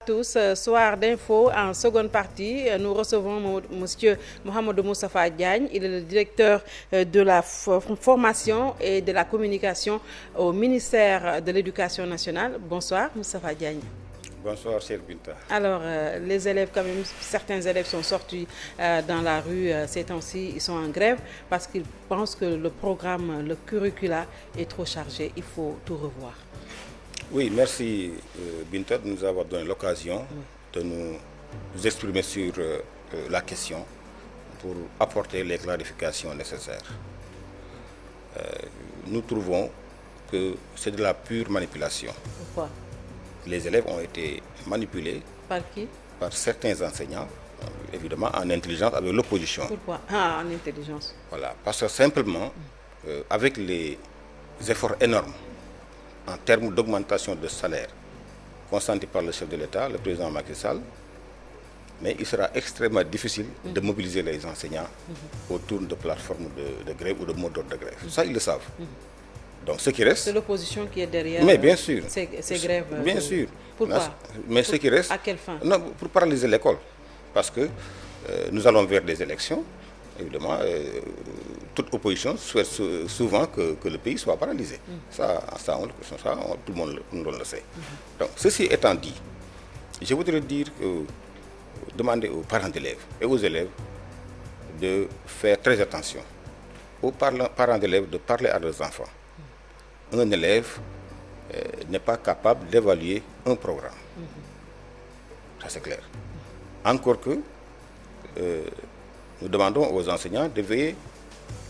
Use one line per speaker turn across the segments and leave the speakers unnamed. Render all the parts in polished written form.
Tous, soir d'info en seconde partie, nous recevons Monsieur Mohamedou Moustapha Diagne. Il est le directeur de la formation et de la communication au ministère de l'Éducation nationale. Bonsoir Moustapha Diagne.
Bonsoir, chère Binta.
Alors, les élèves, quand même, certains élèves sont sortis dans la rue ces temps-ci, ils sont en grève parce qu'ils pensent que le programme, le curricula est trop chargé, il faut tout revoir.
Oui, merci Binta de nous avoir donné l'occasion de nous exprimer sur la question pour apporter les clarifications nécessaires. Nous trouvons que c'est de la pure manipulation.
Pourquoi?
Les élèves ont été manipulés.
Par qui?
Par certains enseignants, évidemment en intelligence avec l'opposition.
Pourquoi? Ah, en intelligence.
Voilà, parce que simplement, avec les efforts énormes en termes d'augmentation de salaire consentis par le chef de l'État, le président Macky Sall, mais il sera extrêmement difficile de mobiliser les enseignants autour de plateformes de grève ou de mots d'ordre de grève. Ça, ils le savent. Donc, ce qui reste...
C'est l'opposition qui est derrière
mais bien sûr,
ces grèves.
Bien sûr.
Pourquoi?
Mais ce qui reste...
À quelle fin?
Non, pour paralyser l'école. Parce que nous allons vers des élections. Évidemment, toute opposition souhaite souvent que le pays soit paralysé. Ça, tout le monde le sait. Donc, ceci étant dit, je voudrais dire que demander aux parents d'élèves et aux élèves de faire très attention. Aux parents d'élèves de parler à leurs enfants. Un élève n'est pas capable d'évaluer un programme. Ça, c'est clair. Encore que nous demandons aux enseignants de veiller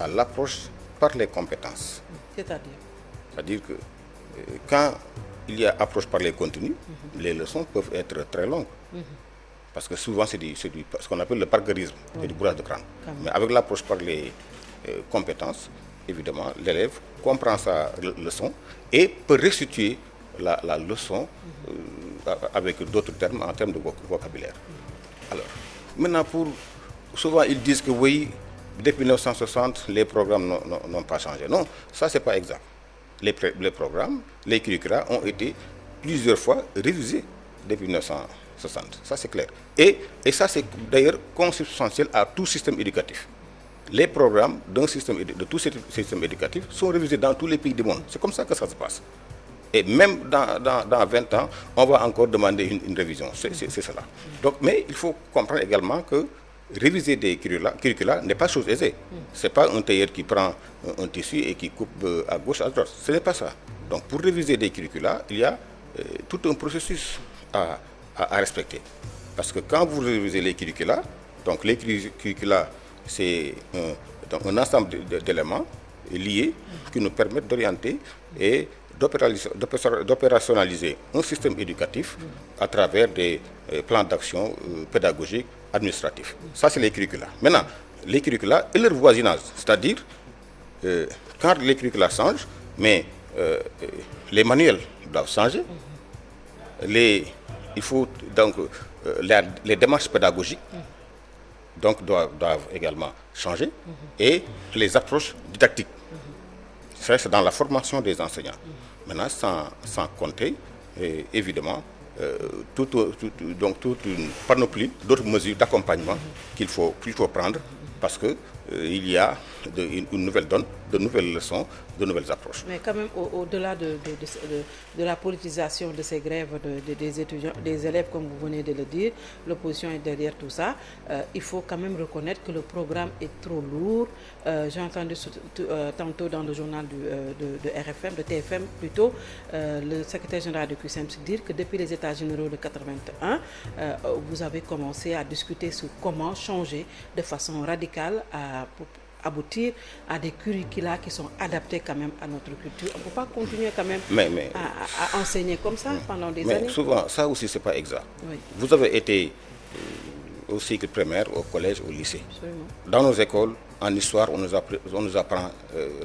à l'approche par les compétences.
C'est-à-dire?
C'est-à-dire que quand il y a approche par les contenus, les leçons peuvent être très longues. Parce que souvent, c'est ce qu'on appelle le parguerisme, c'est du bourrage de crâne. Mais avec l'approche par les compétences, évidemment, l'élève comprend sa leçon et peut restituer la leçon avec d'autres termes, en termes de vocabulaire. Alors, maintenant, souvent, ils disent que oui, depuis 1960, les programmes n'ont pas changé. Non, ça, ce n'est pas exact. Les programmes, les curricula ont été plusieurs fois révisés depuis 1960. Ça, c'est clair. Et ça, c'est d'ailleurs consubstantiel à tout système éducatif. Les programmes de tout système éducatif sont révisés dans tous les pays du monde. C'est comme ça que ça se passe. Et même dans 20 ans, on va encore demander une révision. C'est cela. Donc, mais il faut comprendre également que réviser des curricula n'est pas chose aisée. Ce n'est pas un tailleur qui prend un tissu et qui coupe à gauche, à droite. Ce n'est pas ça. Donc, pour réviser des curricula, il y a tout un processus à respecter. Parce que quand vous révisez les curricula, donc les curricula, c'est un ensemble d'éléments liés qui nous permettent d'orienter et d'opérationnaliser un système éducatif à travers des plans d'action pédagogiques, administratifs. Ça, c'est les curricula. Maintenant, les curricula et leur voisinage, c'est-à-dire quand les curricula changent, mais les manuels doivent changer, il faut donc les démarches pédagogiques donc doivent également changer et les approches didactiques. Ça, c'est dans la formation des enseignants. Maintenant, sans compter, évidemment, toute une panoplie d'autres mesures d'accompagnement qu'il faut prendre parce que il y a une nouvelle donne, de nouvelles leçons, de nouvelles approches.
Mais quand même, au-delà de la politisation de ces grèves des étudiants, des élèves, comme vous venez de le dire, l'opposition est derrière tout ça. Il faut quand même reconnaître que le programme est trop lourd. J'ai entendu tantôt dans le journal de RFM, de TFM plutôt, le secrétaire général de QCMS dire que depuis les États généraux de 81, vous avez commencé à discuter sur comment changer de façon radicale pour aboutir à des curricula qui sont adaptés quand même à notre culture. On ne peut pas continuer quand même à enseigner comme ça pendant des années.
Mais souvent, ça aussi, ce n'est pas exact.
Oui.
Vous avez été au cycle primaire, au collège, au lycée.
Absolument.
Dans nos écoles, en histoire, on nous apprend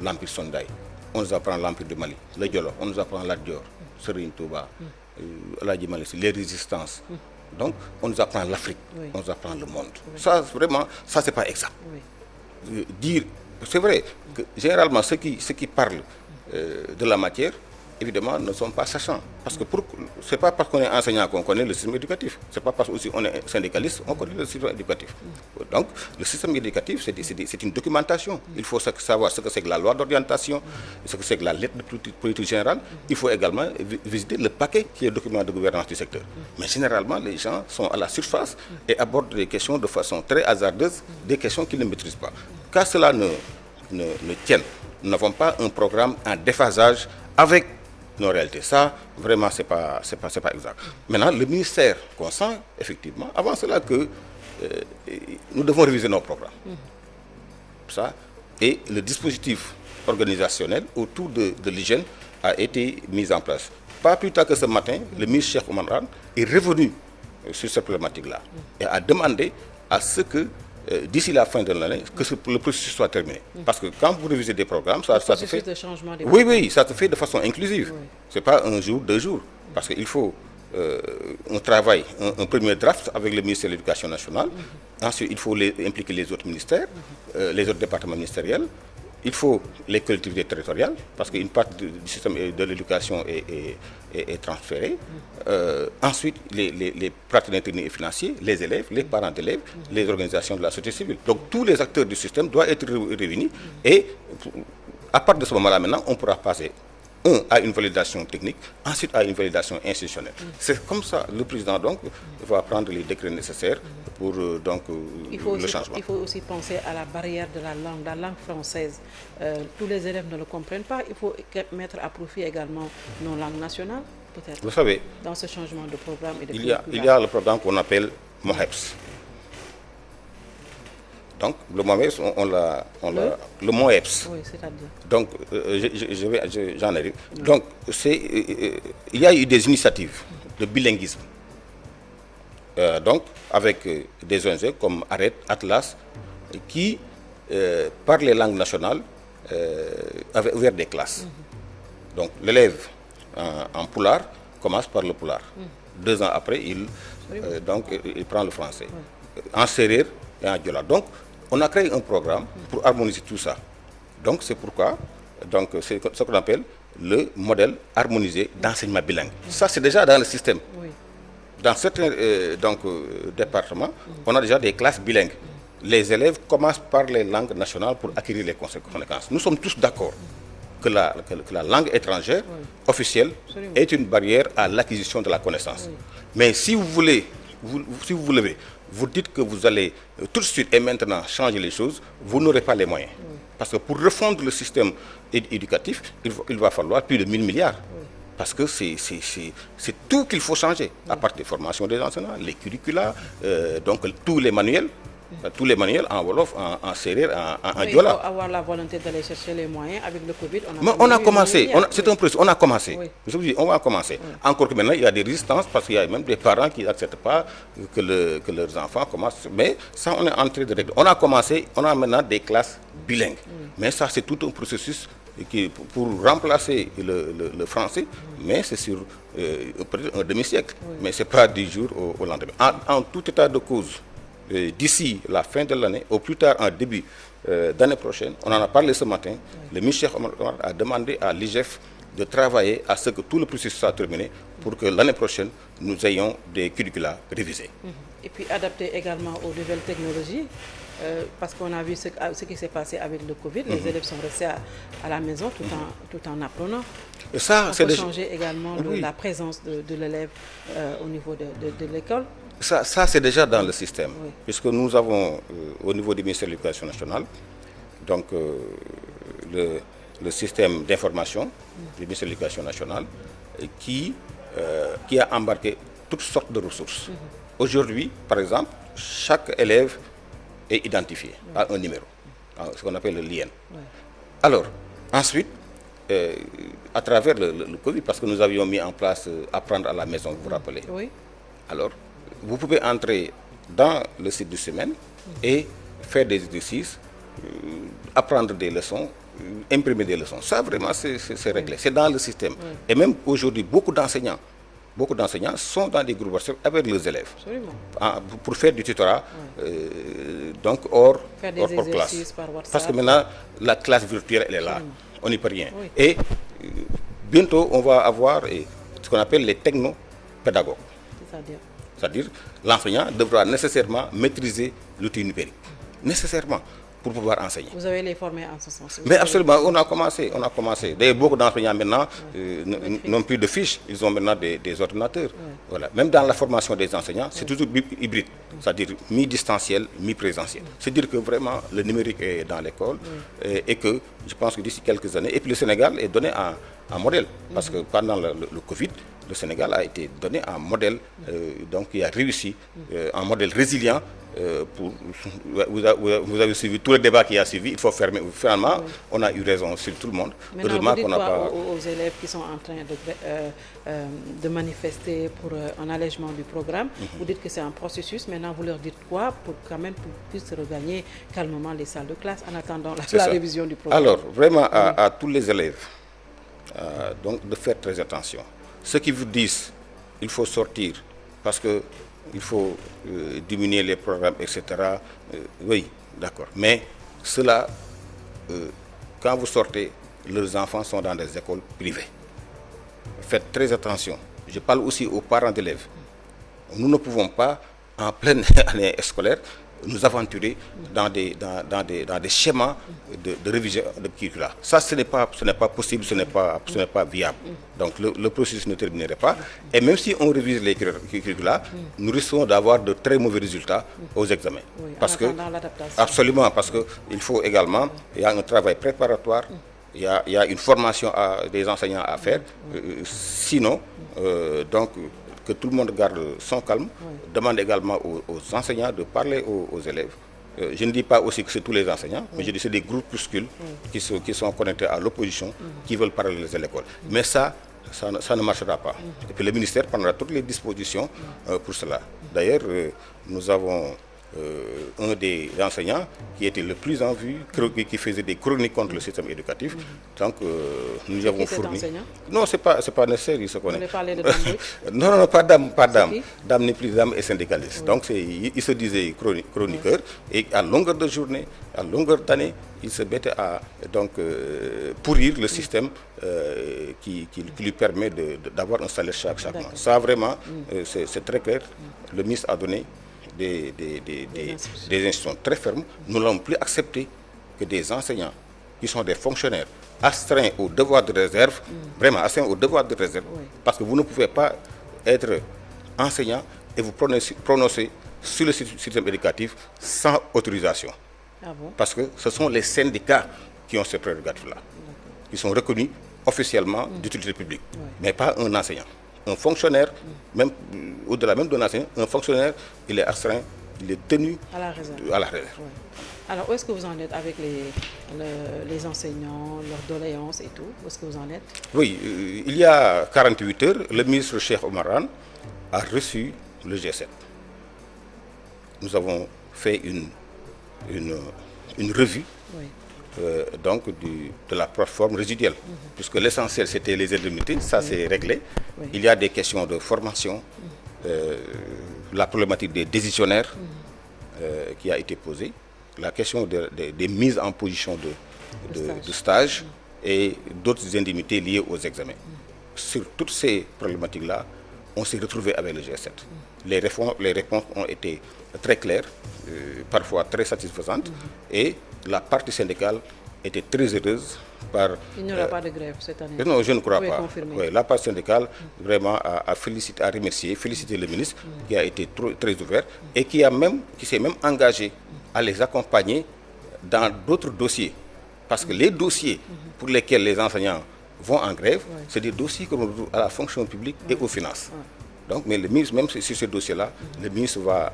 l'Empire Sondaï, on nous apprend l'Empire du Mali, le Diolo, on nous apprend Lat Dior, Serigne Touba, Aladji Malick Sy, les résistances. Donc, on nous apprend l'Afrique, on nous apprend le monde. Ça, vraiment, ça, ce n'est pas exact. Dire, c'est vrai que généralement, ceux qui parlent de la matière évidemment, ne sont pas sachants. Parce que c'est pas parce qu'on est enseignant qu'on connaît le système éducatif. C'est pas parce qu'on est syndicaliste qu'on connaît le système éducatif. Donc, le système éducatif, c'est une documentation. Il faut savoir ce que c'est que la loi d'orientation, ce que c'est que la lettre de politique générale. Il faut également visiter le paquet qui est le document de gouvernance du secteur. Mais généralement, les gens sont à la surface et abordent des questions de façon très hasardeuse, des questions qu'ils ne maîtrisent pas. Qu'à cela ne tienne, nous n'avons pas un programme en déphasage avec nos réalités. Ça, vraiment, c'est pas exact. Maintenant, le ministère consent, effectivement, avant cela que nous devons réviser nos programmes. Ça, et le dispositif organisationnel autour de l'hygiène a été mis en place. Pas plus tard que ce matin, le ministre Cheikh Oumar Anne est revenu sur cette problématique-là et a demandé à ce que d'ici la fin de l'année, que le processus soit terminé. Parce que quand vous révisez des programmes, ça se fait...
de changement des
oui, ça se fait de façon inclusive. Oui. Ce n'est pas un jour, 2 jours. Parce qu'il faut un travail, un premier draft avec le ministère de l'Éducation nationale. Ensuite, il faut impliquer les autres ministères, les autres départements ministériels. Il faut les collectivités territoriales, parce qu'une partie du système de l'éducation est transférée. Ensuite, les partenaires techniques et financiers, les élèves, les parents d'élèves, les organisations de la société civile. Donc, tous les acteurs du système doivent être réunis. Et à partir de ce moment-là, maintenant, on pourra passer à une validation technique, ensuite à une validation institutionnelle. C'est comme ça, le président donc va prendre les décrets nécessaires pour le changement.
Il faut aussi penser à la barrière de la langue française. Tous les élèves ne le comprennent pas. Il faut mettre à profit également nos langues nationales, peut-être.
Vous savez,
dans ce changement de programme et de
il y a le programme qu'on appelle MOHEPS. Donc, le MOHEPS, le MOHEPS.
Oui, c'est-à-dire.
Donc, j'en arrive. Donc, il y a eu des initiatives de bilinguisme. Donc, avec des ONG comme ARET, Atlas, qui, par les langues nationales, avaient ouvert des classes. Donc, l'élève en poulard commence par le poulard. 2 ans après, il prend le français. En sérère et en diola. Donc, on a créé un programme pour harmoniser tout ça. Donc, c'est pourquoi c'est ce qu'on appelle le modèle harmonisé d'enseignement bilingue. Ça, c'est déjà dans le système.
Oui.
Dans certains départements, on a déjà des classes bilingues. Les élèves commencent par les langues nationales pour acquérir les connaissances. Nous sommes tous d'accord que la langue étrangère officielle est une barrière à l'acquisition de la connaissance. Mais si vous levez, vous dites que vous allez tout de suite et maintenant changer les choses, vous n'aurez pas les moyens. Parce que pour refondre le système éducatif, il va falloir plus de 1000 milliards. Parce que c'est tout qu'il faut changer, à part des formations des enseignants, les curricula, donc tous les manuels en Wolof, en Sérère, en Diola.
Il faut avoir la volonté d'aller chercher les moyens. Avec le Covid,
on a commencé, c'est un processus, on a commencé.
Oui.
Je vous dis, on va commencer. Oui. Encore que maintenant, il y a des résistances parce qu'il y a même des parents qui n'acceptent pas que leurs enfants commencent. Mais ça, on est en train de régler. On a commencé, on a maintenant des classes bilingues. Oui. Mais ça, c'est tout un processus pour remplacer le français, mais c'est sur peut-être un demi-siècle. Oui. Mais ce n'est pas du jour au lendemain. En tout état de cause, d'ici la fin de l'année, au plus tard en début d'année prochaine, on en a parlé ce matin, le ministre Cheikh Oumar Anne a demandé à l'IGF de travailler à ce que tout le processus soit terminé pour que l'année prochaine, nous ayons des curricula révisés.
Et puis adapter également aux nouvelles technologies, parce qu'on a vu ce qui s'est passé avec le Covid, les élèves sont restés à la maison tout en apprenant.
Et ça,
on peut changer également la présence de l'élève au niveau de l'école.
Ça c'est déjà dans le système, puisque nous avons au niveau du ministère de l'Éducation nationale, donc le système d'information du ministère de l'Éducation nationale qui a embarqué toutes sortes de ressources. Aujourd'hui, par exemple, chaque élève est identifié à un numéro, ce qu'on appelle le lien. Alors, ensuite, à travers le Covid, parce que nous avions mis en place apprendre à la maison, vous vous rappelez.
Oui.
Alors, vous pouvez entrer dans le site du semaine et faire des exercices, apprendre des leçons, imprimer des leçons. Ça, vraiment, c'est réglé. C'est dans le système. Et même aujourd'hui, beaucoup d'enseignants sont dans des groupes WhatsApp avec leurs élèves. Pour faire du tutorat, donc hors classe.
Par WhatsApp.
Parce que maintenant, la classe virtuelle, elle est là. On n'y peut rien. Et bientôt, on va avoir ce qu'on appelle les technopédagogues. C'est-à-dire, l'enseignant devra nécessairement maîtriser l'outil numérique. Nécessairement, pour pouvoir enseigner.
Vous avez les formés en ce sens?
Mais absolument, on a commencé. D'ailleurs, beaucoup d'enseignants maintenant n'ont plus de fiches, ils ont maintenant des ordinateurs. Voilà. Même dans la formation des enseignants, c'est toujours hybride, c'est-à-dire mi-distanciel, mi-présentiel. C'est-à-dire que vraiment, le numérique est dans l'école et que je pense que d'ici quelques années, et puis le Sénégal est donné un modèle, parce que pendant le Covid, le Sénégal a été donné un modèle donc qui a réussi, un modèle résilient. Vous avez suivi tout le débat qui a suivi, il faut fermer. Finalement, on a eu raison sur tout le monde.
Maintenant, vous dites quoi aux élèves qui sont en train de manifester pour un allègement du programme? Vous dites que c'est un processus, maintenant vous leur dites quoi pour quand même qu'ils puissent regagner calmement les salles de classe en attendant la révision du programme?
Alors, vraiment à tous les élèves, donc de faire très attention. Ceux qui vous disent il faut sortir parce que il faut diminuer les programmes, etc. Oui, d'accord. Mais cela, quand vous sortez, leurs enfants sont dans des écoles privées. Faites très attention. Je parle aussi aux parents d'élèves. Nous ne pouvons pas, en pleine année scolaire, nous aventurer dans des schémas de révision de curricula. Ça, ce n'est pas possible, ce n'est pas viable. Donc le processus ne terminerait pas. Et même si on révise les curricula, nous risquons d'avoir de très mauvais résultats aux examens.
Oui,
parce que,
l'adaptation.
absolument, parce qu'il faut également, il y a un travail préparatoire, il y a une formation des enseignants à faire. Sinon, donc, que tout le monde garde son calme, demande également aux enseignants de parler aux élèves. Je ne dis pas aussi que c'est tous les enseignants, mais je dis que c'est des groupuscules qui sont connectés à l'opposition, qui veulent parler à l'école. Mais ça ne marchera pas. Et puis le ministère prendra toutes les dispositions pour cela. D'ailleurs, nous avons un des enseignants qui était le plus en vue, qui faisait des chroniques contre le système éducatif. Donc, nous avons fourni. Non, c'est pas nécessaire, il se connaît.
Vous voulez parler de Dame?
Non, pas Dame. Dame n'est plus Dame et syndicaliste. Donc, il se disait chroniqueur et à longueur de journée, à longueur d'année, il se mettait à pourrir le système qui lui permet d'avoir un salaire chaque mois. Ça, vraiment, c'est très clair. Le ministre a donné des instructions très fermes. Nous n'allons plus accepter que des enseignants qui sont des fonctionnaires astreints au devoir de réserve, vraiment astreints au devoir de réserve, parce que vous ne pouvez pas être enseignant et vous prononcer sur le système éducatif sans autorisation.
Ah bon?
Parce que ce sont les syndicats qui ont ces prérogatives-là, qui sont reconnus officiellement d'utilité publique, mais pas un enseignant. Un fonctionnaire, même au-delà même d'un enseignant, un fonctionnaire, il est astreint, il est tenu
à la réserve.
Ouais.
Alors, où est-ce que vous en êtes avec les enseignants, leurs doléances et tout? Où est-ce que vous en êtes?
Oui, il y a 48 heures, le ministre Cheikh Oumar Anne a reçu le G7. Nous avons fait une revue. Donc de la plateforme résiduelle, puisque l'essentiel c'était les indemnités, ça c'est réglé. Il y a des questions de formation, la problématique des décisionnaires qui a été posée, la question des mises en position de stage et d'autres indemnités liées aux examens. Sur toutes ces problématiques-là, on s'est retrouvé avec le G7. Les réponses ont été très claires, parfois très satisfaisantes, et la partie syndicale était très heureuse par...
Il n'y aura pas de grève cette année?
Non, je ne crois pas. Oui, la partie syndicale vraiment a félicité le ministre qui a été très ouvert et qui s'est même engagé à les accompagner dans d'autres dossiers. Parce que les dossiers pour lesquels les enseignants vont en grève, c'est des dossiers qu'on retrouve à la fonction publique et aux finances. Donc, mais le ministre, même sur ce dossier-là, le ministre va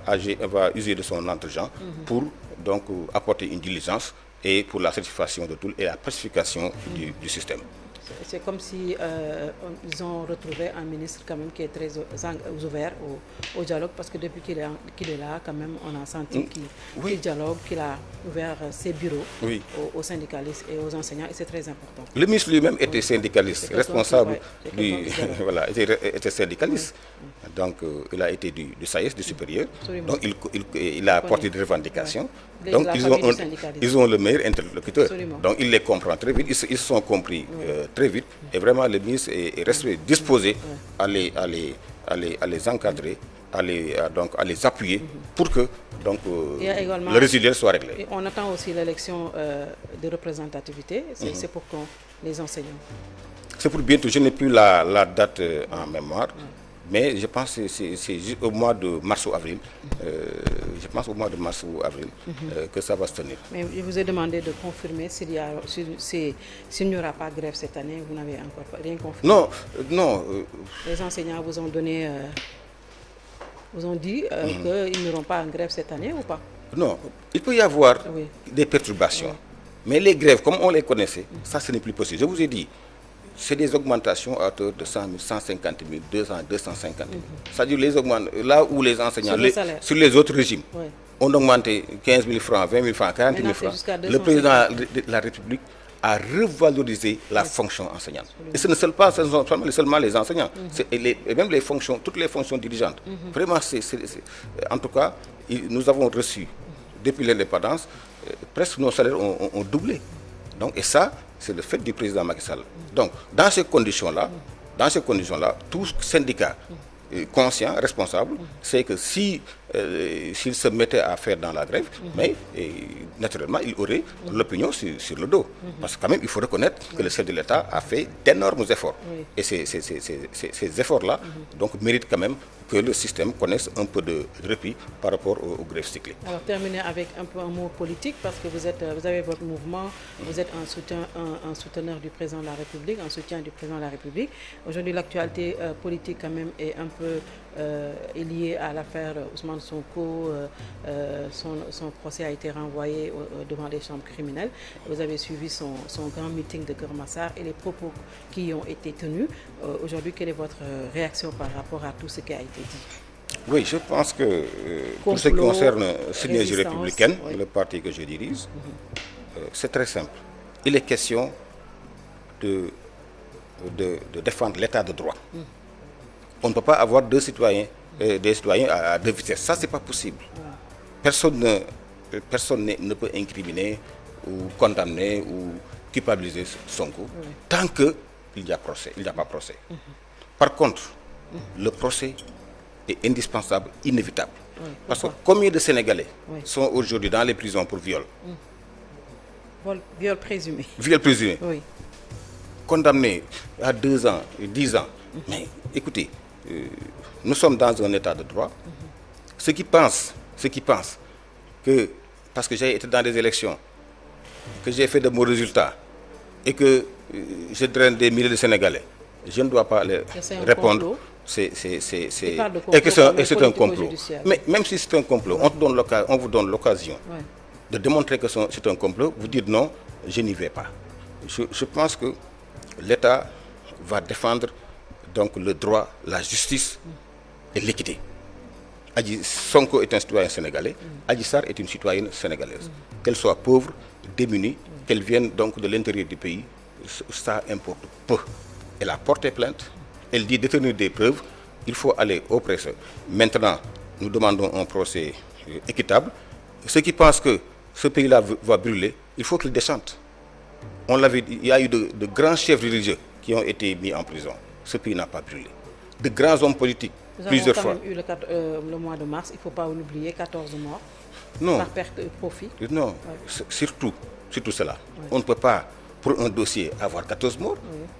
user de son intelligence pour donc apporter une diligence et pour la certification de tout et la pacification du système.
C'est comme si ils ont retrouvé un ministre quand même qui est très ouvert au dialogue, parce que depuis qu'il est là, quand même, on a senti qu'il dialogue, qu'il a ouvert ses bureaux aux syndicalistes et aux enseignants, et c'est très important.
Le ministre lui-même était syndicaliste, responsable était syndicaliste. donc il a été du SAES, du supérieur.
Absolument.
Donc il a apporté des revendications.
Ouais.
Donc ils ont le meilleur interlocuteur.
Absolument.
Donc il les comprend très vite, ils se sont compris très vite. Et vraiment le ministre est resté disposé à les encadrer, à les appuyer pour que le résiduel soit réglé.
Et on attend aussi l'élection de représentativité. C'est pour quand les enseignants?
C'est pour bientôt. Je n'ai plus la date en mémoire. Mais je pense que c'est juste au mois de mars ou avril. Je pense au mois de mars ou avril que ça va se tenir.
Mais je vous ai demandé de confirmer s'il n'y aura pas grève cette année. Vous n'avez encore rien confirmé?
Non.
Les enseignants vous ont donné, vous ont dit qu'ils n'auront pas en grève cette année ou pas? Non,
il peut y avoir des perturbations. Mais les grèves, comme on les connaissait, ça ce n'est plus possible. Je vous ai dit, c'est des augmentations à hauteur de 100 000, 150 000, 200, 250 000. C'est-à-dire là où les enseignants, sur les autres régimes, on augmenté 15 000 francs, 20 000 francs, 40 000 francs. Le président de la République a revalorisé la fonction enseignante. Et ce ne sont pas seulement les enseignants, et même les fonctions, toutes les fonctions dirigeantes. Vraiment, en tout cas, nous avons reçu, depuis l'indépendance, presque nos salaires ont doublé. Donc, et ça, c'est le fait du président Macky Sall. Donc, dans ces conditions-là, tout syndicat conscient, responsable, c'est que s'il se mettait à faire dans la grève, mais naturellement, il aurait l'opinion sur le dos. Parce que quand même, il faut reconnaître que le chef de l'État a fait d'énormes efforts. Et ces efforts-là donc, méritent quand même que le système connaisse un peu de répit par rapport aux grèves cycliques.
Alors, terminer avec un mot politique, parce que vous avez votre mouvement, vous êtes un souteneur du président de la République, un soutien du président de la République. Aujourd'hui, l'actualité politique quand même est un peu est liée à l'affaire Ousmane Sonko. Son procès a été renvoyé devant les chambres criminelles. Vous avez suivi son grand meeting de Keur Massar et les propos qui ont été tenus. Aujourd'hui, quelle est votre réaction par rapport à tout ce qui a été dit?
Oui, je pense que pour ce qui concerne Synergie républicaine, le parti que je dirige, c'est très simple. Il est question de défendre l'état de droit. On ne peut pas avoir des citoyens à deux vitesses. Ça, ce n'est pas possible. Personne ne peut incriminer ou condamner ou culpabiliser Sonko tant qu'il n'y a pas procès. Par contre, le procès est indispensable, inévitable. Parce que combien de Sénégalais sont aujourd'hui dans les prisons pour viol?
Viol présumé.
Viol présumé. Condamnés à 2 ans, 10 ans. Mais écoutez, nous sommes dans un état de droit. Ceux qui pensent que, parce que j'ai été dans des élections, que j'ai fait de bons résultats et que je draine des milliers de Sénégalais, je ne dois pas les répondre. C'est un complot. Mais même si c'est un complot, on vous donne l'occasion de démontrer que c'est un complot. Vous dites non, je n'y vais pas. Je pense que l'État va défendre donc le droit, la justice et l'équité. Sonko est un citoyen sénégalais, Adji Sarr est une citoyenne sénégalaise. Qu'elle soit pauvre, démunie, qu'elle vienne donc de l'intérieur du pays, ça importe peu. Elle a porté plainte, elle dit détenir des preuves, il faut aller au procès. Maintenant, nous demandons un procès équitable. Ceux qui pensent que ce pays-là va brûler, il faut qu'ils descendent. On l'avait dit, il y a eu de grands chefs religieux qui ont été mis en prison. Ce pays n'a pas brûlé. De grands hommes politiques, plusieurs fois.
Nous avons quand même eu le mois de mars, il ne faut pas l'oublier, 14 morts par perte de profit.
Non, surtout cela. On ne peut pas, pour un dossier, avoir 14 morts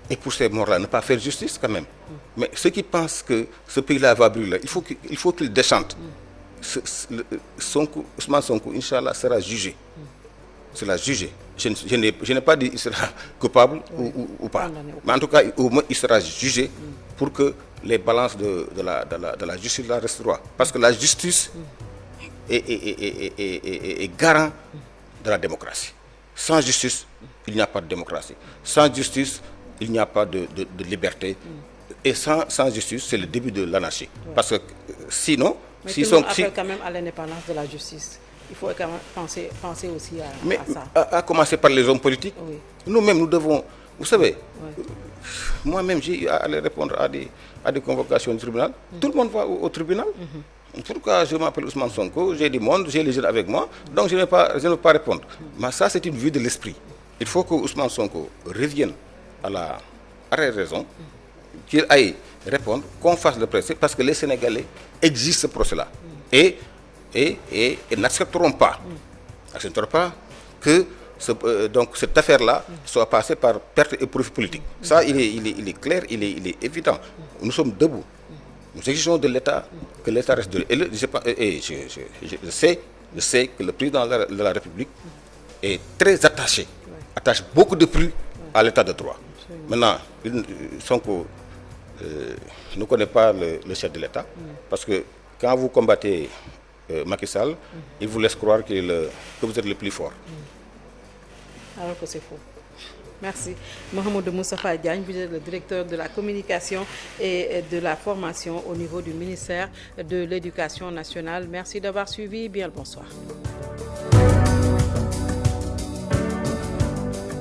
et pour ces morts-là, ne pas faire justice quand même. Mais ceux qui pensent que ce pays-là va brûler, il faut qu'ils descendent. Ousmane Sonko, Inch'Allah, sera jugé. Sera jugé. Je n'ai pas dit qu'il sera coupable ou pas. Mais en tout cas, au moins, il sera jugé pour que les balances de la justice là restent droites. Parce que la justice est garant de la démocratie. Sans justice, il n'y a pas de démocratie. Sans justice, il n'y a pas de liberté. Et sans justice, c'est le début de l'anarchie. Parce que sinon...
Mais tout le monde appelle quand même à l'indépendance de la justice. Il faut quand même penser aussi à ça.
À commencer par les hommes politiques. Nous-mêmes, nous devons... Vous savez, moi-même, j'ai eu à aller répondre à des convocations du tribunal. Tout le monde va au tribunal. Pourquoi je m'appelle Ousmane Sonko, j'ai du monde, j'ai les jeunes avec moi, donc je ne vais pas répondre. Mais ça, c'est une vue de l'esprit. Il faut que Ousmane Sonko revienne à la raison, qu'il aille répondre, qu'on fasse le procès, parce que les Sénégalais exigent ce procès-là. Et n'accepteront pas que donc cette affaire-là soit passée par perte et profit politique. Ça, il est clair, il est évident. Nous sommes debout. Nous exigeons de l'État que l'État reste de je sais que le président de la République est très attaché, attache beaucoup de prix à l'État de droit. Maintenant, Sonko ne connaît pas le chef de l'État, parce que quand vous combattez Macky Sall, il vous laisse croire que vous êtes le plus fort.
Alors que c'est faux. Merci. Mohamedou Moustapha Diagne, vous êtes le directeur de la communication et de la formation au niveau du ministère de l'Éducation nationale. Merci d'avoir suivi. Bien le bonsoir.